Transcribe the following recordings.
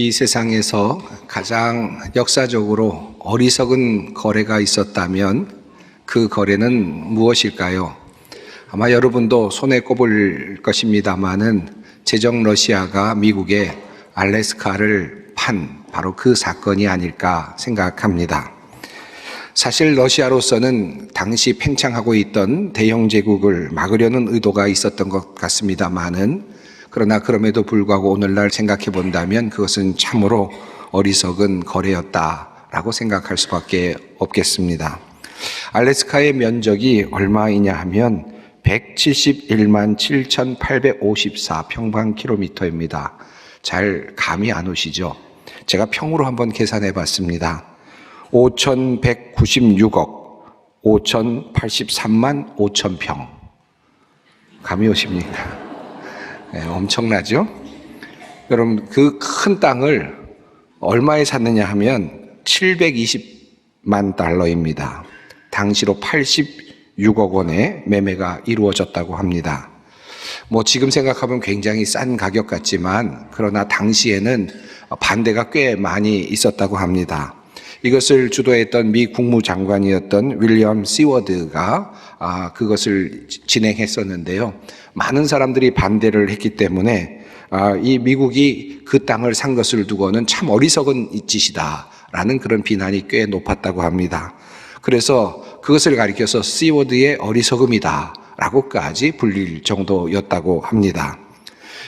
이 세상에서 가장 역사적으로 어리석은 거래가 있었다면 그 거래는 무엇일까요? 아마 여러분도 손에 꼽을 것입니다마는 제정 러시아가 미국의 알래스카를 판 바로 그 사건이 아닐까 생각합니다. 사실 러시아로서는 당시 팽창하고 있던 대영 제국을 막으려는 의도가 있었던 것 같습니다마는 그러나 그럼에도 불구하고 오늘날 생각해 본다면 그것은 참으로 어리석은 거래였다라고 생각할 수밖에 없겠습니다. 알래스카의 면적이 얼마이냐 하면 171만 7,854 평방킬로미터입니다. 잘 감이 안 오시죠? 제가 평으로 한번 계산해 봤습니다. 5,196억 5,083만 5천 평. 감이 오십니까? 네, 엄청나죠? 여러분, 그 큰 땅을 얼마에 샀느냐 하면 720만 달러입니다. 당시로 86억 원의 매매가 이루어졌다고 합니다. 지금 생각하면 굉장히 싼 가격 같지만 그러나 당시에는 반대가 꽤 많이 있었다고 합니다. 이것을 주도했던 미 국무장관이었던 윌리엄 시워드가 그것을 진행했었는데요. 많은 사람들이 반대를 했기 때문에 이 미국이 그 땅을 산 것을 두고는 참 어리석은 짓이다라는 그런 비난이 꽤 높았다고 합니다. 그래서 그것을 가리켜서 시워드의 어리석음이다라고까지 불릴 정도였다고 합니다.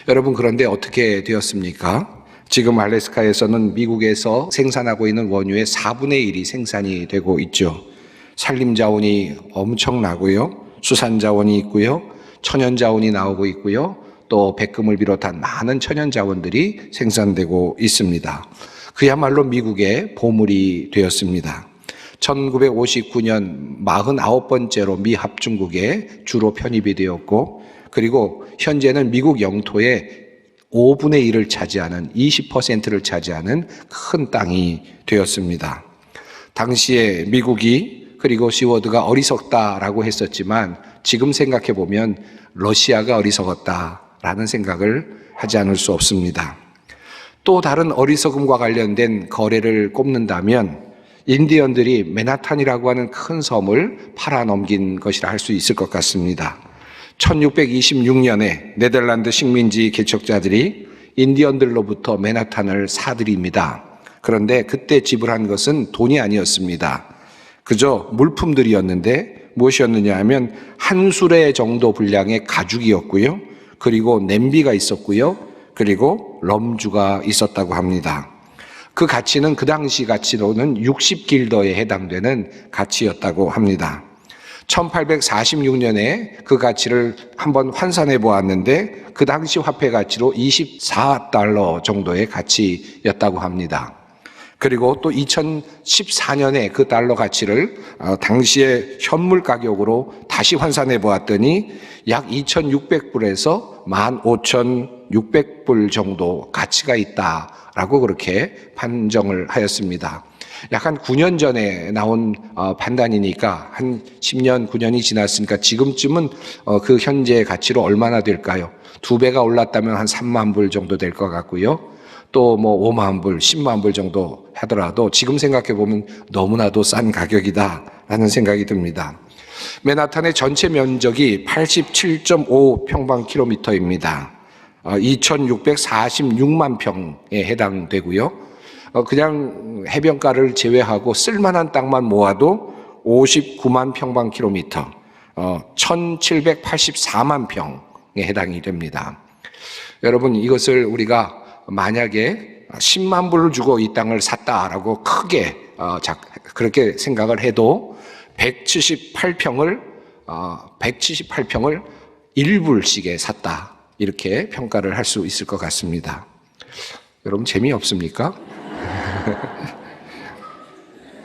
여러분, 그런데 어떻게 되었습니까? 지금 알래스카에서는 미국에서 생산하고 있는 원유의 4분의 1이 생산이 되고 있죠. 산림자원이 엄청나고요. 수산자원이 있고요. 천연자원이 나오고 있고요. 또 백금을 비롯한 많은 천연자원들이 생산되고 있습니다. 그야말로 미국의 보물이 되었습니다. 1959년 49번째로 미 합중국에 주로 편입이 되었고, 그리고 현재는 미국 영토의 5분의 1을 차지하는 20%를 차지하는 큰 땅이 되었습니다. 당시에 미국이 그리고 시워드가 어리석다라고 했었지만 지금 생각해 보면 러시아가 어리석었다라는 생각을 하지 않을 수 없습니다. 또 다른 어리석음과 관련된 거래를 꼽는다면 인디언들이 맨하탄이라고 하는 큰 섬을 팔아넘긴 것이라 할 수 있을 것 같습니다. 1626년에 네덜란드 식민지 개척자들이 인디언들로부터 맨하탄을 사들입니다. 그런데 그때 지불한 것은 돈이 아니었습니다. 그저 물품들이었는데 무엇이었느냐 하면 한 수레 정도 분량의 가죽이었고요. 그리고 냄비가 있었고요. 그리고 럼주가 있었다고 합니다. 그 가치는 그 당시 가치로는 60길더에 해당되는 가치였다고 합니다. 1846년에 그 가치를 한번 환산해 보았는데 그 당시 화폐 가치로 24달러 정도의 가치였다고 합니다. 그리고 또 2014년에 그 달러 가치를 당시의 현물 가격으로 다시 환산해 보았더니 약 2,600불에서 15,600불 정도 가치가 있다라고 그렇게 판정을 하였습니다. 약 한 9년 전에 나온 판단이니까 한 10년, 9년이 지났으니까 지금쯤은 그 현재 가치로 얼마나 될까요? 2배가 올랐다면 한 3만 불 정도 될 것 같고요. 또 5만 불, 10만 불 정도 하더라도 지금 생각해 보면 너무나도 싼 가격이다라는 생각이 듭니다. 맨하탄의 전체 면적이 87.5 평방킬로미터입니다. 2,646만 평에 해당되고요. 그냥 해변가를 제외하고 쓸만한 땅만 모아도 59만 평방킬로미터, 1,784만 평에 해당이 됩니다. 여러분, 이것을 우리가 만약에 10만 불을 주고 이 땅을 샀다라고 크게 그렇게 생각을 해도 178평을 1불씩에 샀다, 이렇게 평가를 할 수 있을 것 같습니다. 여러분, 재미없습니까?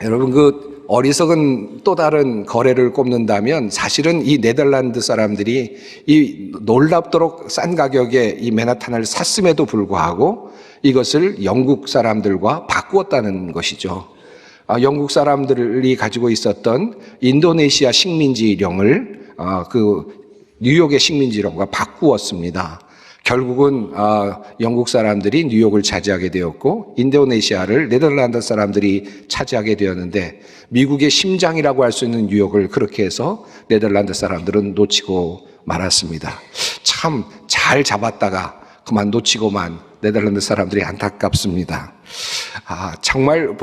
여러분, 그 어리석은 또 다른 거래를 꼽는다면 사실은 이 네덜란드 사람들이 이 놀랍도록 싼 가격에 이 맨하탄을 샀음에도 불구하고 이것을 영국 사람들과 바꾸었다는 것이죠. 영국 사람들이 가지고 있었던 인도네시아 식민지령을 그 뉴욕의 식민지령과 바꾸었습니다. 결국은 영국 사람들이 뉴욕을 차지하게 되었고 인도네시아를 네덜란드 사람들이 차지하게 되었는데 미국의 심장이라고 할 수 있는 뉴욕을 그렇게 해서 네덜란드 사람들은 놓치고 말았습니다. 참 잘 잡았다가 그만 놓치고만 네덜란드 사람들이 안타깝습니다. 정말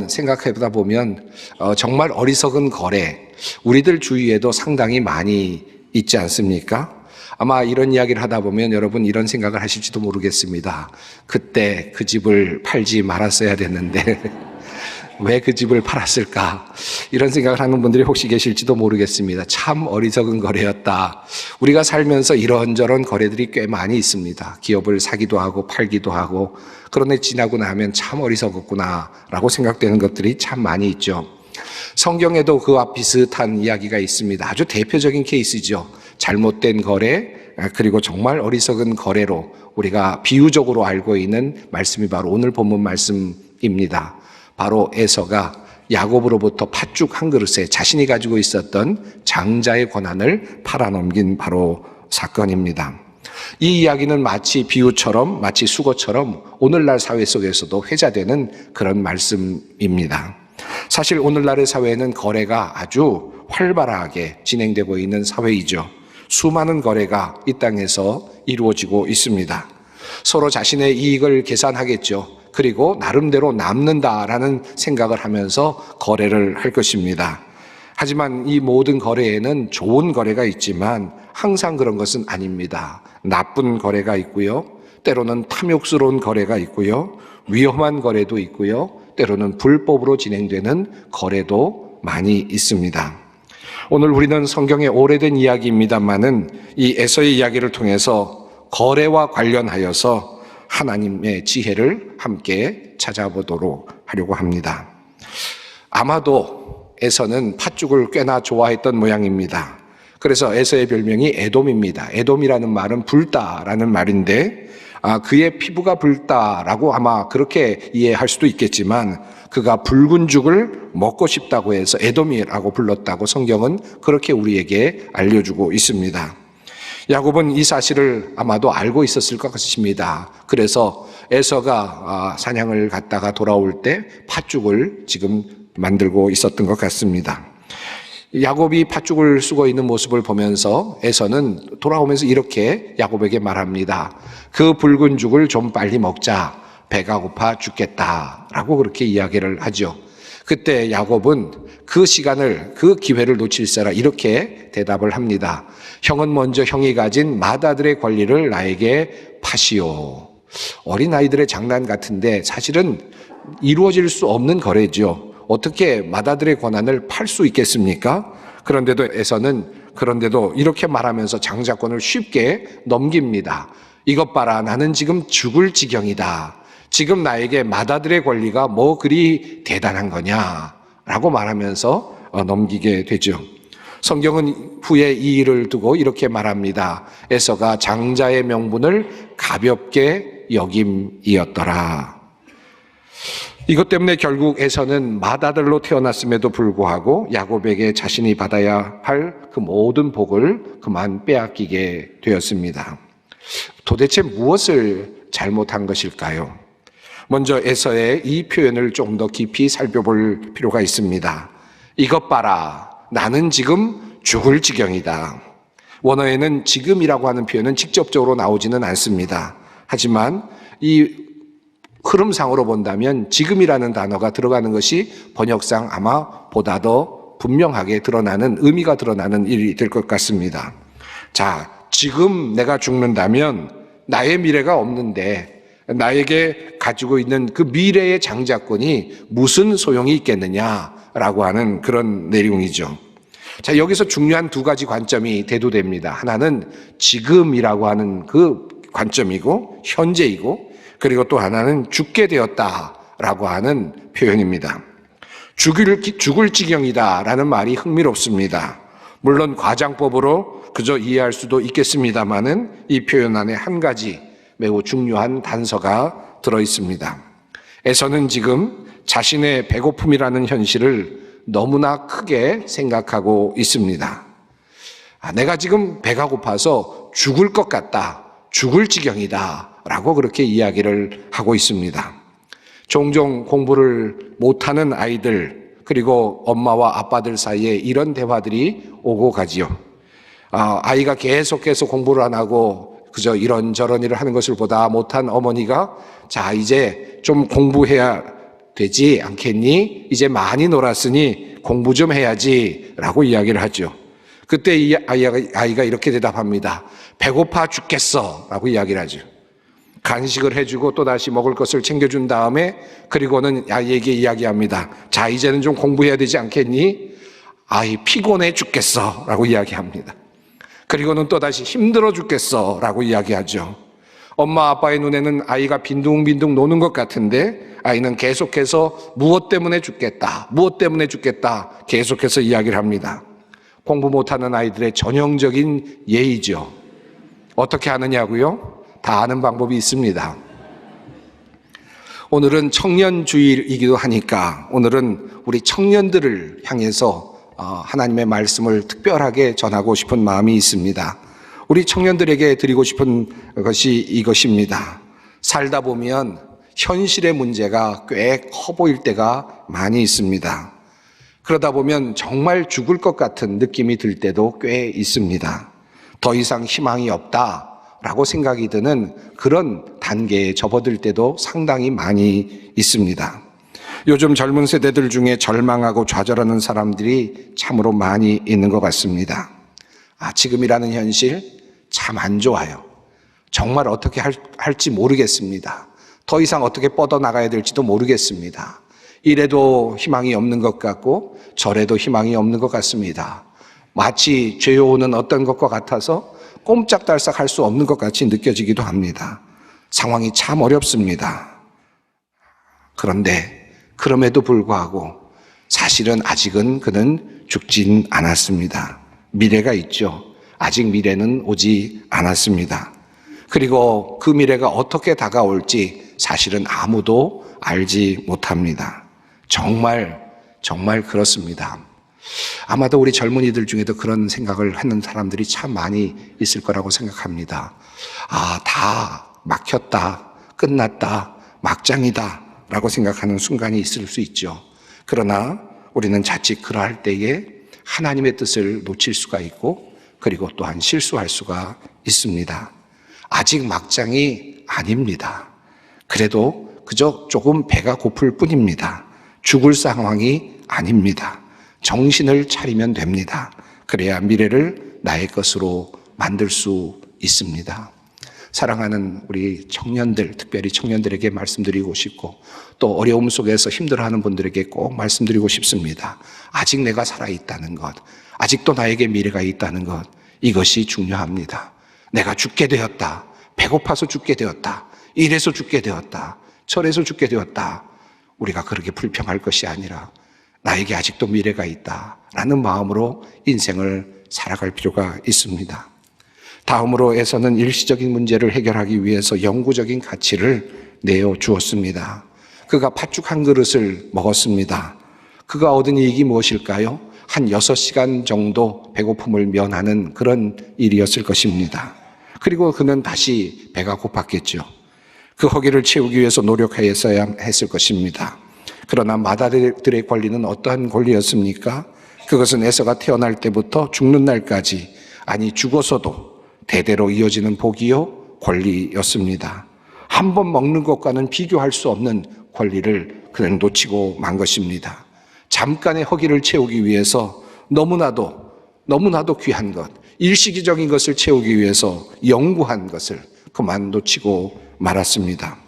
생각해보다 보면 정말 어리석은 거래, 우리들 주위에도 상당히 많이 있지 않습니까? 아마 이런 이야기를 하다 보면 여러분 이런 생각을 하실지도 모르겠습니다. 그때 그 집을 팔지 말았어야 됐는데 왜 그 집을 팔았을까? 이런 생각을 하는 분들이 혹시 계실지도 모르겠습니다. 참 어리석은 거래였다. 우리가 살면서 이런저런 거래들이 꽤 많이 있습니다. 기업을 사기도 하고 팔기도 하고, 그런데 지나고 나면 참 어리석었구나 라고 생각되는 것들이 참 많이 있죠. 성경에도 그와 비슷한 이야기가 있습니다. 아주 대표적인 케이스죠. 잘못된 거래, 그리고 정말 어리석은 거래로 우리가 비유적으로 알고 있는 말씀이 바로 오늘 본문 말씀입니다. 바로 에서가 야곱으로부터 팥죽 한 그릇에 자신이 가지고 있었던 장자의 권한을 팔아넘긴 바로 사건입니다. 이 이야기는 마치 비유처럼, 마치 수고처럼 오늘날 사회 속에서도 회자되는 그런 말씀입니다. 사실 오늘날의 사회는 거래가 아주 활발하게 진행되고 있는 사회이죠. 수많은 거래가 이 땅에서 이루어지고 있습니다. 서로 자신의 이익을 계산하겠죠. 그리고 나름대로 남는다라는 생각을 하면서 거래를 할 것입니다. 하지만 이 모든 거래에는 좋은 거래가 있지만 항상 그런 것은 아닙니다. 나쁜 거래가 있고요. 때로는 탐욕스러운 거래가 있고요. 위험한 거래도 있고요. 때로는 불법으로 진행되는 거래도 많이 있습니다. 오늘 우리는 성경의 오래된 이야기입니다만은 이 에서의 이야기를 통해서 거래와 관련하여서 하나님의 지혜를 함께 찾아보도록 하려고 합니다. 아마도 에서는 팥죽을 꽤나 좋아했던 모양입니다. 그래서 에서의 별명이 에돔입니다. 에돔이라는 말은 붉다라는 말인데 그의 피부가 붉다라고 아마 그렇게 이해할 수도 있겠지만 그가 붉은 죽을 먹고 싶다고 해서 에돔이라고 불렀다고 성경은 그렇게 우리에게 알려주고 있습니다. 야곱은 이 사실을 아마도 알고 있었을 것 같습니다. 그래서 에서가 사냥을 갔다가 돌아올 때 팥죽을 지금 만들고 있었던 것 같습니다. 야곱이 팥죽을 쓰고 있는 모습을 보면서 에서는 돌아오면서 이렇게 야곱에게 말합니다. 그 붉은 죽을 좀 빨리 먹자. 배가 고파 죽겠다라고 그렇게 이야기를 하죠. 그때 야곱은 그 시간을, 그 기회를 놓칠세라 이렇게 대답을 합니다. 형은 먼저 형이 가진 맏아들의 권리를 나에게 파시오. 어린아이들의 장난 같은데 사실은 이루어질 수 없는 거래죠. 어떻게 맏아들의 권한을 팔 수 있겠습니까? 그런데도 이렇게 말하면서 장자권을 쉽게 넘깁니다. 이것 봐라, 나는 지금 죽을 지경이다. 지금 나에게 맏아들의 권리가 뭐 그리 대단한 거냐라고 말하면서 넘기게 되죠. 성경은 후에 이 일을 두고 이렇게 말합니다. 에서가 장자의 명분을 가볍게 여김이었더라. 이것 때문에 결국 에서는 맏아들로 태어났음에도 불구하고 야곱에게 자신이 받아야 할 그 모든 복을 그만 빼앗기게 되었습니다. 도대체 무엇을 잘못한 것일까요? 먼저 에서의 이 표현을 좀 더 깊이 살펴볼 필요가 있습니다. 이것 봐라, 나는 지금 죽을 지경이다. 원어에는 지금이라고 하는 표현은 직접적으로 나오지는 않습니다. 하지만 이 흐름상으로 본다면 지금이라는 단어가 들어가는 것이 번역상 아마 보다 더 분명하게 드러나는, 의미가 드러나는 일이 될 것 같습니다. 자, 지금 내가 죽는다면 나의 미래가 없는데 나에게 가지고 있는 그 미래의 장자권이 무슨 소용이 있겠느냐라고 하는 그런 내용이죠. 자, 여기서 중요한 두 가지 관점이 대두됩니다. 하나는 지금이라고 하는 그 관점이고 현재이고, 그리고 또 하나는 죽게 되었다라고 하는 표현입니다. 죽을 지경이다라는 말이 흥미롭습니다. 물론 과장법으로 그저 이해할 수도 있겠습니다만은 이 표현 안에 한 가지 매우 중요한 단서가 들어 있습니다. 에서는 지금 자신의 배고픔이라는 현실을 너무나 크게 생각하고 있습니다. 내가 지금 배가 고파서 죽을 것 같다. 죽을 지경이다 라고 그렇게 이야기를 하고 있습니다. 종종 공부를 못하는 아이들, 그리고 엄마와 아빠들 사이에 이런 대화들이 오고 가지요. 아이가 계속해서 공부를 안 하고 그저 이런저런 일을 하는 것을 보다 못한 어머니가 자, 이제 좀 공부해야 되지 않겠니? 이제 많이 놀았으니 공부 좀 해야지 라고 이야기를 하죠. 그때 이 아이가 이렇게 대답합니다. 배고파 죽겠어 라고 이야기를 하죠. 간식을 해주고 또다시 먹을 것을 챙겨준 다음에 그리고는 아이에게 이야기합니다. 자, 이제는 좀 공부해야 되지 않겠니? 아이 피곤해 죽겠어 라고 이야기합니다. 그리고는 또다시 힘들어 죽겠어 라고 이야기하죠. 엄마 아빠의 눈에는 아이가 빈둥빈둥 노는 것 같은데 아이는 계속해서 무엇 때문에 죽겠다, 무엇 때문에 죽겠다 계속해서 이야기를 합니다. 공부 못하는 아이들의 전형적인 예이죠. 어떻게 하느냐고요? 다 아는 방법이 있습니다. 오늘은 청년주일이기도 하니까 오늘은 우리 청년들을 향해서 하나님의 말씀을 특별하게 전하고 싶은 마음이 있습니다. 우리 청년들에게 드리고 싶은 것이 이것입니다. 살다 보면 현실의 문제가 꽤 커 보일 때가 많이 있습니다. 그러다 보면 정말 죽을 것 같은 느낌이 들 때도 꽤 있습니다. 더 이상 희망이 없다라고 생각이 드는 그런 단계에 접어들 때도 상당히 많이 있습니다. 요즘 젊은 세대들 중에 절망하고 좌절하는 사람들이 참으로 많이 있는 것 같습니다. 지금이라는 현실 참 안 좋아요. 정말 어떻게 할지 모르겠습니다. 더 이상 어떻게 뻗어나가야 될지도 모르겠습니다. 이래도 희망이 없는 것 같고 저래도 희망이 없는 것 같습니다. 마치 죄오는 어떤 것과 같아서 꼼짝달싹 할 수 없는 것 같이 느껴지기도 합니다. 상황이 참 어렵습니다. 그런데 그럼에도 불구하고 사실은 아직은 그는 죽진 않았습니다. 미래가 있죠. 아직 미래는 오지 않았습니다. 그리고 그 미래가 어떻게 다가올지 사실은 아무도 알지 못합니다. 정말 그렇습니다. 아마도 우리 젊은이들 중에도 그런 생각을 하는 사람들이 참 많이 있을 거라고 생각합니다. 다 막혔다, 끝났다, 막장이다 라고 생각하는 순간이 있을 수 있죠. 그러나 우리는 자칫 그러할 때에 하나님의 뜻을 놓칠 수가 있고 그리고 또한 실수할 수가 있습니다. 아직 막장이 아닙니다. 그래도 그저 조금 배가 고플 뿐입니다. 죽을 상황이 아닙니다. 정신을 차리면 됩니다. 그래야 미래를 나의 것으로 만들 수 있습니다. 사랑하는 우리 청년들, 특별히 청년들에게 말씀드리고 싶고 또 어려움 속에서 힘들어하는 분들에게 꼭 말씀드리고 싶습니다. 아직 내가 살아있다는 것, 아직도 나에게 미래가 있다는 것, 이것이 중요합니다. 내가 죽게 되었다, 배고파서 죽게 되었다, 이래서 죽게 되었다, 저래서 죽게 되었다, 우리가 그렇게 불평할 것이 아니라 나에게 아직도 미래가 있다라는 마음으로 인생을 살아갈 필요가 있습니다. 다음으로에서는 일시적인 문제를 해결하기 위해서 영구적인 가치를 내어주었습니다. 그가 팥죽 한 그릇을 먹었습니다. 그가 얻은 이익이 무엇일까요? 한 6시간 정도 배고픔을 면하는 그런 일이었을 것입니다. 그리고 그는 다시 배가 고팠겠죠. 그 허기를 채우기 위해서 노력했어야 했을 것입니다. 그러나 마다들의 권리는 어떠한 권리였습니까? 그것은 에서가 태어날 때부터 죽는 날까지, 아니 죽어서도 대대로 이어지는 복이요 권리였습니다. 한 번 먹는 것과는 비교할 수 없는 권리를 그는 놓치고 만 것입니다. 잠깐의 허기를 채우기 위해서 너무나도 귀한 것, 일시적인 것을 채우기 위해서 영구한 것을 그만 놓치고 말았습니다.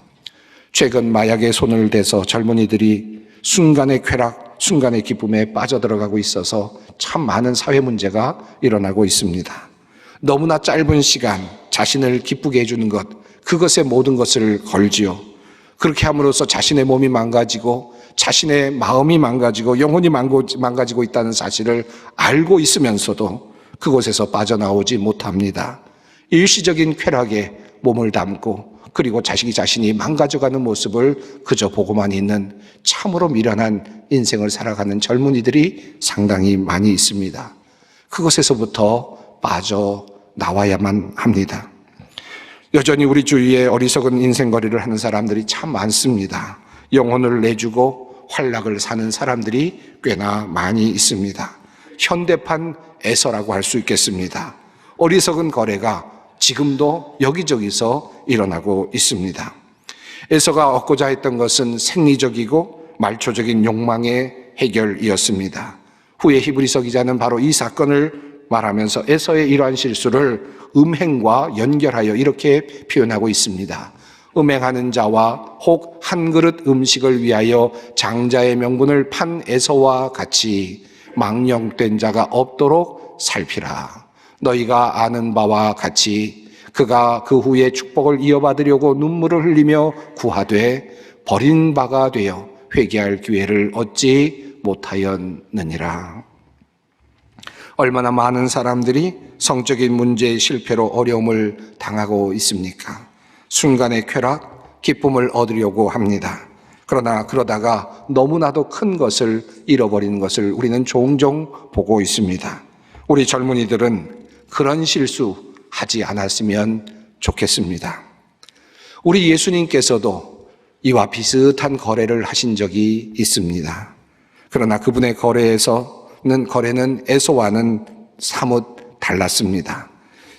최근 마약에 손을 대서 젊은이들이 순간의 쾌락, 순간의 기쁨에 빠져들어가고 있어서 참 많은 사회 문제가 일어나고 있습니다. 너무나 짧은 시간 자신을 기쁘게 해주는 것, 그것에 모든 것을 걸지요. 그렇게 함으로써 자신의 몸이 망가지고 자신의 마음이 망가지고 영혼이 망가지고 있다는 사실을 알고 있으면서도 그곳에서 빠져나오지 못합니다. 일시적인 쾌락에 몸을 담고 그리고 자신이 망가져가는 모습을 그저 보고만 있는 참으로 미련한 인생을 살아가는 젊은이들이 상당히 많이 있습니다. 그것에서부터 빠져나와야만 합니다. 여전히 우리 주위에 어리석은 인생거리를 하는 사람들이 참 많습니다. 영혼을 내주고 활락을 사는 사람들이 꽤나 많이 있습니다. 현대판 에서라고 할 수 있겠습니다. 어리석은 거래가 지금도 여기저기서 일어나고 있습니다. 에서가 얻고자 했던 것은 생리적이고 말초적인 욕망의 해결이었습니다. 후에 히브리서 기자는 바로 이 사건을 말하면서 에서의 이러한 실수를 음행과 연결하여 이렇게 표현하고 있습니다. 음행하는 자와 혹 한 그릇 음식을 위하여 장자의 명분을 판 에서와 같이 망령된 자가 없도록 살피라. 너희가 아는 바와 같이 그가 그 후에 축복을 이어받으려고 눈물을 흘리며 구하되 버린 바가 되어 회개할 기회를 얻지 못하였느니라. 얼마나 많은 사람들이 성적인 문제의 실패로 어려움을 당하고 있습니까? 순간의 쾌락, 기쁨을 얻으려고 합니다. 그러나 그러다가 너무나도 큰 것을 잃어버리는 것을 우리는 종종 보고 있습니다. 우리 젊은이들은 그런 실수하지 않았으면 좋겠습니다. 우리 예수님께서도 이와 비슷한 거래를 하신 적이 있습니다. 그러나 그분의 거래는 에서와는 사뭇 달랐습니다.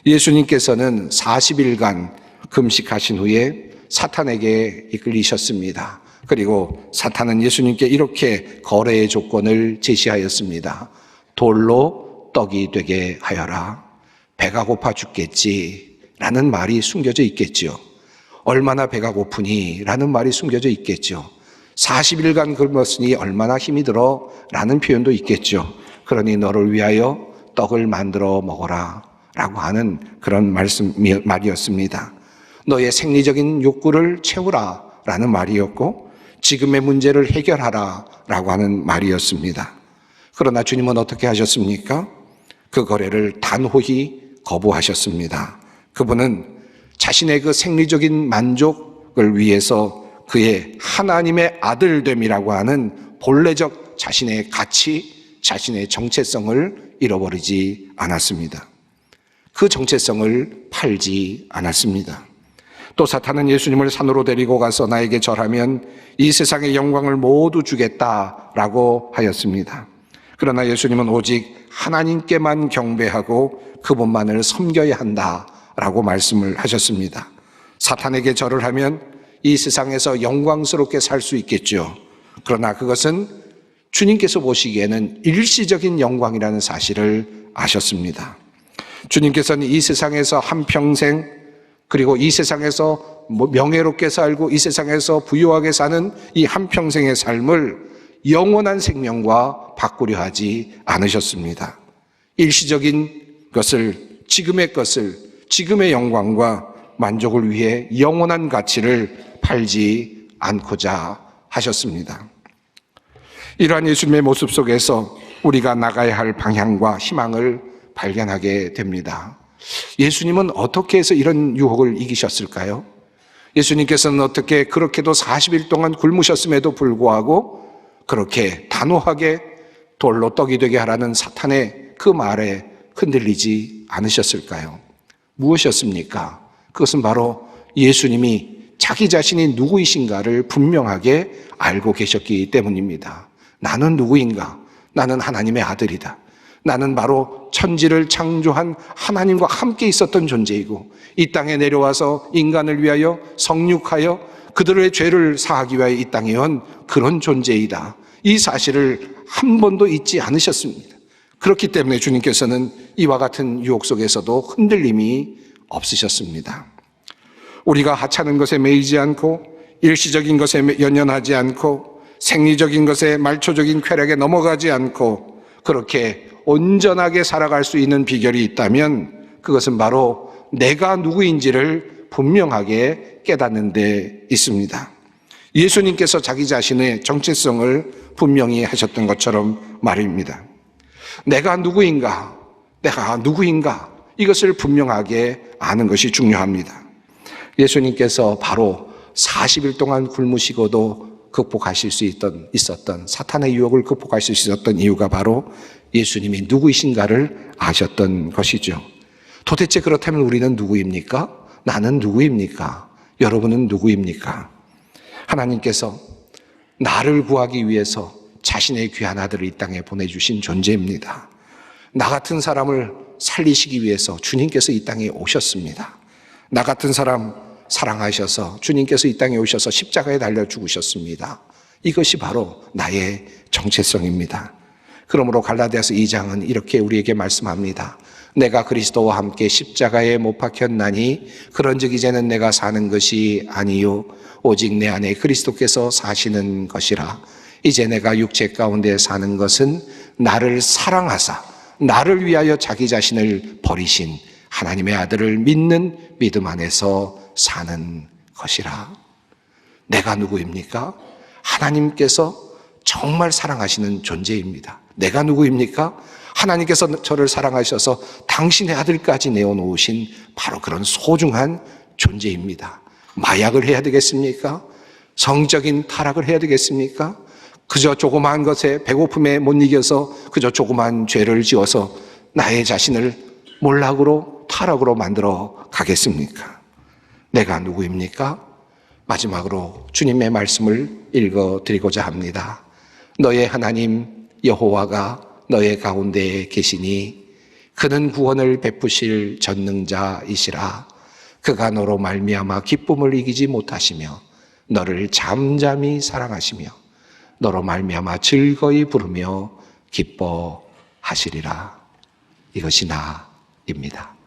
예수님께서는 40일간 금식하신 후에 사탄에게 이끌리셨습니다. 그리고 사탄은 예수님께 이렇게 거래의 조건을 제시하였습니다. 돌로 떡이 되게 하여라. 배가 고파 죽겠지 라는 말이 숨겨져 있겠죠. 얼마나 배가 고프니 라는 말이 숨겨져 있겠죠. 40일간 굶었으니 얼마나 힘이 들어 라는 표현도 있겠죠. 그러니 너를 위하여 떡을 만들어 먹어라 라고 하는 그런 말이었습니다. 너의 생리적인 욕구를 채우라 라는 말이었고 지금의 문제를 해결하라 라고 하는 말이었습니다. 그러나 주님은 어떻게 하셨습니까? 그 거래를 단호히 거부하셨습니다. 그분은 자신의 그 생리적인 만족을 위해서 그의 하나님의 아들됨이라고 하는 본래적 자신의 가치, 자신의 정체성을 잃어버리지 않았습니다. 그 정체성을 팔지 않았습니다. 또 사탄은 예수님을 산으로 데리고 가서 나에게 절하면 이 세상의 영광을 모두 주겠다라고 하였습니다. 그러나 예수님은 오직 하나님께만 경배하고 그분만을 섬겨야 한다라고 말씀을 하셨습니다. 사탄에게 절을 하면 이 세상에서 영광스럽게 살 수 있겠죠. 그러나 그것은 주님께서 보시기에는 일시적인 영광이라는 사실을 아셨습니다. 주님께서는 이 세상에서 한평생 그리고 이 세상에서 명예롭게 살고 이 세상에서 부유하게 사는 이 한평생의 삶을 영원한 생명과 바꾸려 하지 않으셨습니다. 일시적인 것을, 지금의 영광과 만족을 위해 영원한 가치를 팔지 않고자 하셨습니다. 이러한 예수님의 모습 속에서 우리가 나가야 할 방향과 희망을 발견하게 됩니다. 예수님은 어떻게 해서 이런 유혹을 이기셨을까요? 예수님께서는 어떻게 그렇게도 40일 동안 굶으셨음에도 불구하고 그렇게 단호하게 돌로 떡이 되게 하라는 사탄의 그 말에 흔들리지 않으셨을까요? 무엇이었습니까? 그것은 바로 예수님이 자기 자신이 누구이신가를 분명하게 알고 계셨기 때문입니다. 나는 누구인가? 나는 하나님의 아들이다. 나는 바로 천지를 창조한 하나님과 함께 있었던 존재이고 이 땅에 내려와서 인간을 위하여 성육하여 그들의 죄를 사하기 위하여 이 땅에 온 그런 존재이다. 이 사실을 한 번도 잊지 않으셨습니다. 그렇기 때문에 주님께서는 이와 같은 유혹 속에서도 흔들림이 없으셨습니다. 우리가 하찮은 것에 매이지 않고 일시적인 것에 연연하지 않고 생리적인 것에 말초적인 쾌락에 넘어가지 않고 그렇게 온전하게 살아갈 수 있는 비결이 있다면 그것은 바로 내가 누구인지를 분명하게 깨닫는 데 있습니다. 예수님께서 자기 자신의 정체성을 분명히 하셨던 것처럼 말입니다. 내가 누구인가? 이것을 분명하게 아는 것이 중요합니다. 예수님께서 바로 40일 동안 굶으시고도 극복하실 수 있었던 사탄의 유혹을 극복하실 수 있었던 이유가 바로 예수님이 누구이신가를 아셨던 것이죠. 도대체 그렇다면 우리는 누구입니까? 나는 누구입니까? 여러분은 누구입니까? 하나님께서 나를 구하기 위해서 자신의 귀한 아들을 이 땅에 보내주신 존재입니다. 나 같은 사람을 살리시기 위해서 주님께서 이 땅에 오셨습니다. 나 같은 사람 사랑하셔서 주님께서 이 땅에 오셔서 십자가에 달려 죽으셨습니다. 이것이 바로 나의 정체성입니다. 그러므로 갈라디아서 2장은 이렇게 우리에게 말씀합니다. 내가 그리스도와 함께 십자가에 못 박혔나니 그런즉 이제는 내가 사는 것이 아니요 오직 내 안에 그리스도께서 사시는 것이라. 이제 내가 육체 가운데 사는 것은 나를 사랑하사 나를 위하여 자기 자신을 버리신 하나님의 아들을 믿는 믿음 안에서 사는 것이라. 내가 누구입니까? 하나님께서 정말 사랑하시는 존재입니다. 내가 누구입니까? 하나님께서 저를 사랑하셔서 당신의 아들까지 내어놓으신 바로 그런 소중한 존재입니다. 마약을 해야 되겠습니까? 성적인 타락을 해야 되겠습니까? 그저 조그마한 것에 배고픔에 못 이겨서 그저 조그마한 죄를 지어서 나의 자신을 몰락으로 타락으로 만들어 가겠습니까? 내가 누구입니까? 마지막으로 주님의 말씀을 읽어드리고자 합니다. 너의 하나님 여호와가 너의 가운데에 계시니 그는 구원을 베푸실 전능자이시라. 그가 너로 말미암아 기쁨을 이기지 못하시며 너를 잠잠히 사랑하시며 너로 말미암아 즐거이 부르며 기뻐하시리라. 이것이 나입니다.